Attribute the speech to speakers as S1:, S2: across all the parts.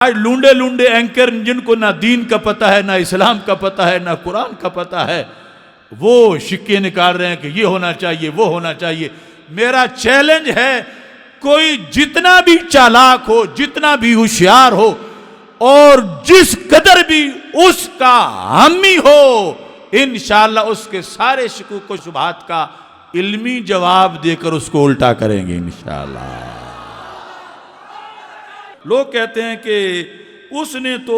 S1: آج لونڈے لونڈے اینکر جن کو نہ دین کا پتہ ہے، نہ اسلام کا پتہ ہے، نہ قرآن کا پتہ ہے، وہ شکے نکال رہے ہیں کہ یہ ہونا چاہیے، وہ ہونا چاہیے۔ میرا چیلنج ہے، کوئی جتنا بھی چالاک ہو، جتنا بھی ہوشیار ہو، اور جس قدر بھی اس کا حامی ہو، انشاءاللہ اس کے سارے شکوک و شبہات کا علمی جواب دے کر اس کو الٹا کریں گے انشاءاللہ۔ لوگ کہتے ہیں کہ اس نے تو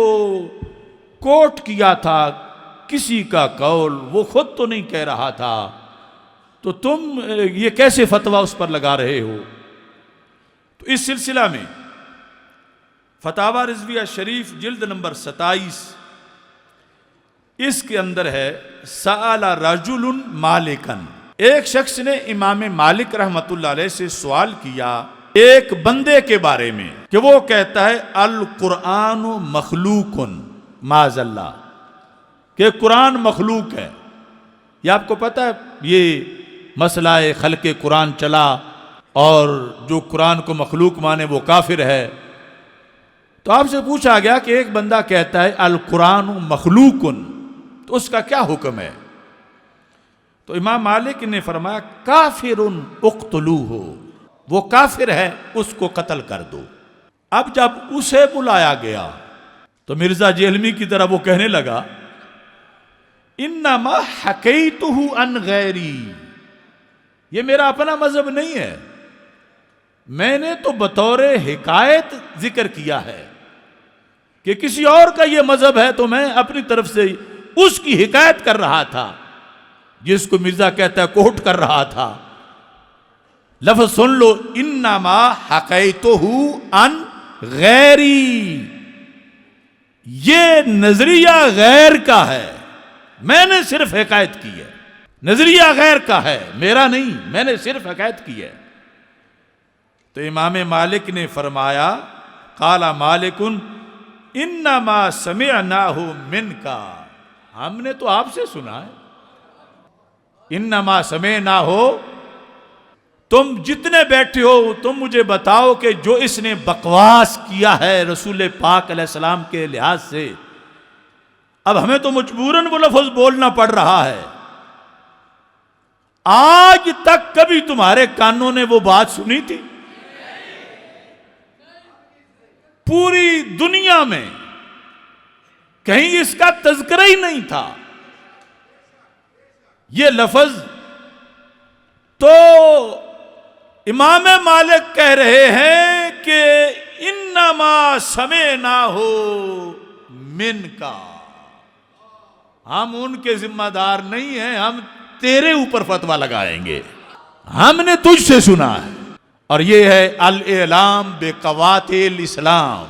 S1: کوٹ کیا تھا کسی کا قول، وہ خود تو نہیں کہہ رہا تھا، تو تم یہ کیسے فتویٰ اس پر لگا رہے ہو؟ تو اس سلسلہ میں فتاوی رضویہ شریف جلد نمبر 27 اس کے اندر ہے، سأل رجل مالکا، ایک شخص نے امام مالک رحمت اللہ علیہ سے سوال کیا ایک بندے کے بارے میں کہ وہ کہتا ہے القرآن مخلوق معاذ اللہ، کہ قرآن مخلوق ہے۔ یہ آپ کو پتہ ہے یہ مسئلہ خلق قرآن چلا، اور جو قرآن کو مخلوق مانے وہ کافر ہے۔ تو آپ سے پوچھا گیا کہ ایک بندہ کہتا ہے القرآن مخلوق، تو اس کا کیا حکم ہے؟ تو امام مالک نے فرمایا کافر اقتلوہ، وہ کافر ہے، اس کو قتل کر دو۔ اب جب اسے بلایا گیا تو مرزا جہلمی کی طرح وہ کہنے لگا انما حکیتہ عن غیری، یہ میرا اپنا مذہب نہیں ہے، میں نے تو بطور حکایت ذکر کیا ہے کہ کسی اور کا یہ مذہب ہے، تو میں اپنی طرف سے اس کی حکایت کر رہا تھا، جس کو مرزا کہتا ہے کوٹ کر رہا تھا۔ لفظ سن لو، انما حکیتہ عن غیری، یہ نظریہ غیر کا ہے، میں نے صرف حکایت کی ہے، نظریہ غیر کا ہے، میرا نہیں، میں نے صرف حکایت کی ہے۔ تو امام مالک نے فرمایا قال مالک انما سمعناہ منک، ہم نے تو آپ سے سنا ہے، انما سمعناہ، تم جتنے بیٹھے ہو تم مجھے بتاؤ کہ جو اس نے بکواس کیا ہے رسول پاک علیہ السلام کے لحاظ سے، اب ہمیں تو مجبوراً وہ لفظ بولنا پڑ رہا ہے، آج تک کبھی تمہارے کانوں نے وہ بات سنی تھی؟ پوری دنیا میں کہیں اس کا تذکرہ ہی نہیں تھا۔ یہ لفظ تو امام مالک کہہ رہے ہیں کہ انما سمعناہ منک، ہم ان کے ذمہ دار نہیں ہیں، ہم تیرے اوپر فتویٰ لگائیں گے، ہم نے تجھ سے سنا ہے۔ اور یہ ہے الاعلام بقواطع الاسلام،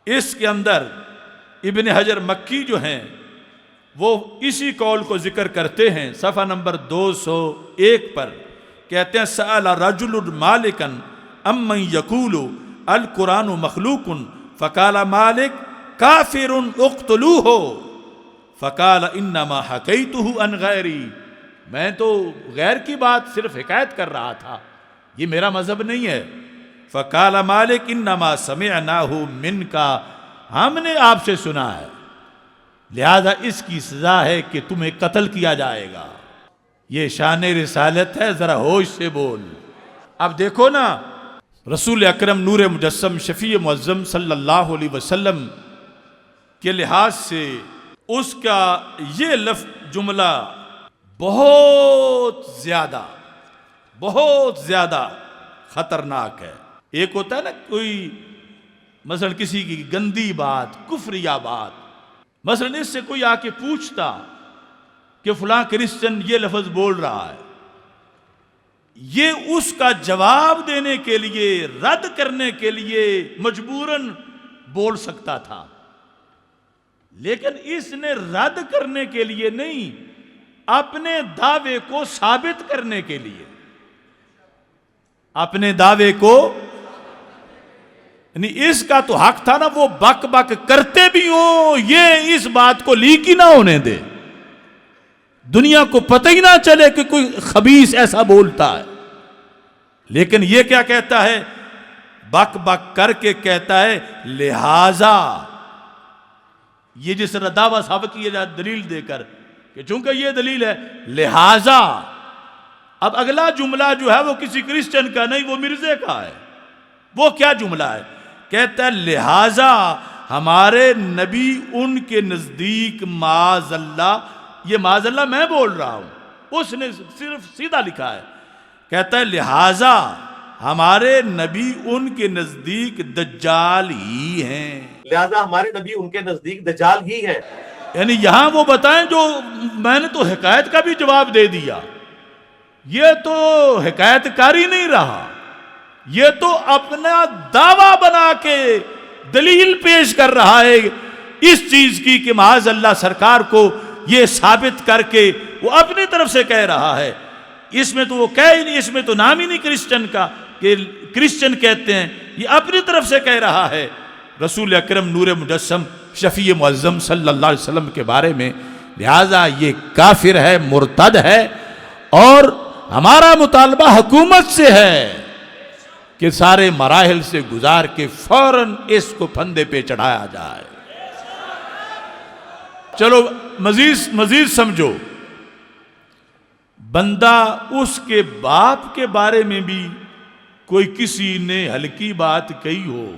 S1: اس کے اندر ابن حجر مکی جو ہیں وہ اسی قول کو ذکر کرتے ہیں، صفحہ نمبر 201 پر کہتے ہیں سأل رجل مالکا امن یقول القرآن مخلوق فقال مالک کافر اقتلوہ فقال انما حکیتہ عن غیری، میں تو غیر کی بات صرف حکایت کر رہا تھا، یہ میرا مذہب نہیں ہے۔ فقال مالک انما سمعناہ منک، ہم نے آپ سے سنا ہے، لہذا اس کی سزا ہے کہ تمہیں قتل کیا جائے گا۔ یہ شان رسالت ہے، ذرا ہوش سے بول۔ اب دیکھو نا، رسول اکرم نور مجسم شفیع معظم صلی اللہ علیہ وسلم کے لحاظ سے اس کا یہ لفظ جملہ بہت زیادہ خطرناک ہے۔ ایک ہوتا ہے نا کوئی مثلا کسی کی گندی بات، کفریہ بات، مثلا اس سے کوئی آ کے پوچھتا کہ فلاں کرسچن یہ لفظ بول رہا ہے، یہ اس کا جواب دینے کے لیے، رد کرنے کے لیے مجبوراً بول سکتا تھا، لیکن اس نے رد کرنے کے لیے نہیں، اپنے دعوے کو ثابت کرنے کے لیے، اپنے دعوے کو، یعنی اس کا تو حق تھا نا وہ بک بک کرتے بھی ہوں، یہ اس بات کو لیک ہی نہ ہونے دے، دنیا کو پتہ ہی نہ چلے کہ کوئی خبیث ایسا بولتا ہے۔ لیکن یہ کیا کہتا ہے، بک بک کر کے کہتا ہے لہذا، یہ جس طرح دعویٰ ثابت کیا جائے دلیل دے کر کہ چونکہ یہ دلیل ہے لہذا، اب اگلا جملہ جو ہے وہ کسی کرسچن کا نہیں، وہ مرزے کا ہے۔ وہ کیا جملہ ہے؟ کہتا ہے لہذا ہمارے نبی ان کے نزدیک معاذ اللہ، یہ معاذ اللہ میں بول رہا ہوں، اس نے صرف سیدھا لکھا ہے، کہتا ہے لہذا ہمارے نبی ان کے نزدیک دجال ہی ہیں،
S2: لہذا ہمارے نبی ان کے نزدیک دجال ہی ہیں۔
S1: یعنی یہاں وہ بتائیں جو میں نے تو حکایت کا بھی جواب دے دیا، یہ تو حکایت کاری نہیں رہا، یہ تو اپنا دعویٰ بنا کے دلیل پیش کر رہا ہے اس چیز کی کہ معاذ اللہ سرکار کو یہ ثابت کر کے وہ اپنی طرف سے کہہ رہا ہے۔ اس میں تو وہ کہہ ہی نہیں، اس میں تو نام ہی نہیں کرسچن کا کہ کرسچن کہتے ہیں، یہ اپنی طرف سے کہہ رہا ہے رسول اکرم نور مجسم شفیع معظم صلی اللہ علیہ وسلم کے بارے میں۔ لہذا یہ کافر ہے، مرتد ہے، اور ہمارا مطالبہ حکومت سے ہے کہ سارے مراحل سے گزار کے فوراً اس کو پھندے پہ چڑھایا جائے۔ چلو مزید سمجھو، بندہ اس کے باپ کے بارے میں بھی کوئی کسی نے ہلکی بات کہی ہو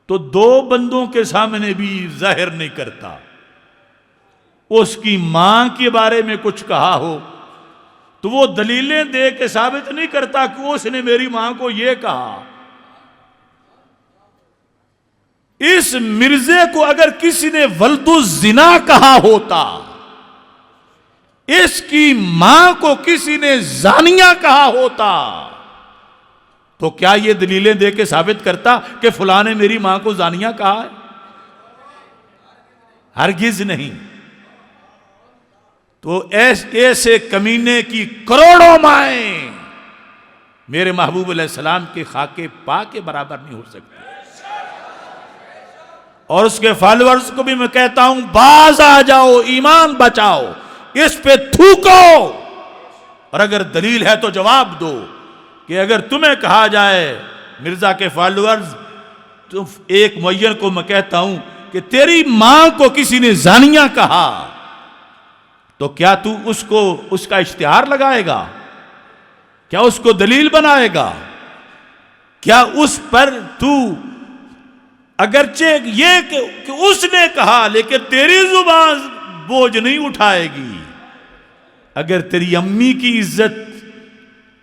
S1: تو دو بندوں کے سامنے بھی ظاہر نہیں کرتا، اس کی ماں کے بارے میں کچھ کہا ہو تو وہ دلیلیں دے کے ثابت نہیں کرتا کہ اس نے میری ماں کو یہ کہا۔ اس مرزے کو اگر کسی نے ولد الزنا کہا ہوتا، اس کی ماں کو کسی نے زانیہ کہا ہوتا، تو کیا یہ دلیلیں دے کے ثابت کرتا کہ فلاں نے میری ماں کو زانیہ کہا ہے؟ ہرگز نہیں۔ تو ایسے کمینے کی کروڑوں مائیں میرے محبوب علیہ السلام کے خاکے پا کے برابر نہیں ہو سکتی۔ اور اس کے فالورز کو بھی میں کہتا ہوں باز آ جاؤ، ایمان بچاؤ، اس پہ تھوکو، اور اگر دلیل ہے تو جواب دو کہ اگر تمہیں کہا جائے مرزا کے فالورز، تو ایک معین کو میں کہتا ہوں کہ تیری ماں کو کسی نے زانیہ کہا تو کیا تو اس کا اشتہار لگائے گا؟ کیا اس کو دلیل بنائے گا؟ کیا اس پر تو اگرچہ یہ کہ اس نے کہا لیکن تیری زبان بوجھ نہیں اٹھائے گی؟ اگر تیری امی کی عزت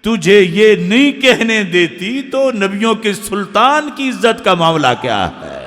S1: تجھے یہ نہیں کہنے دیتی تو نبیوں کے سلطان کی عزت کا معاملہ کیا ہے؟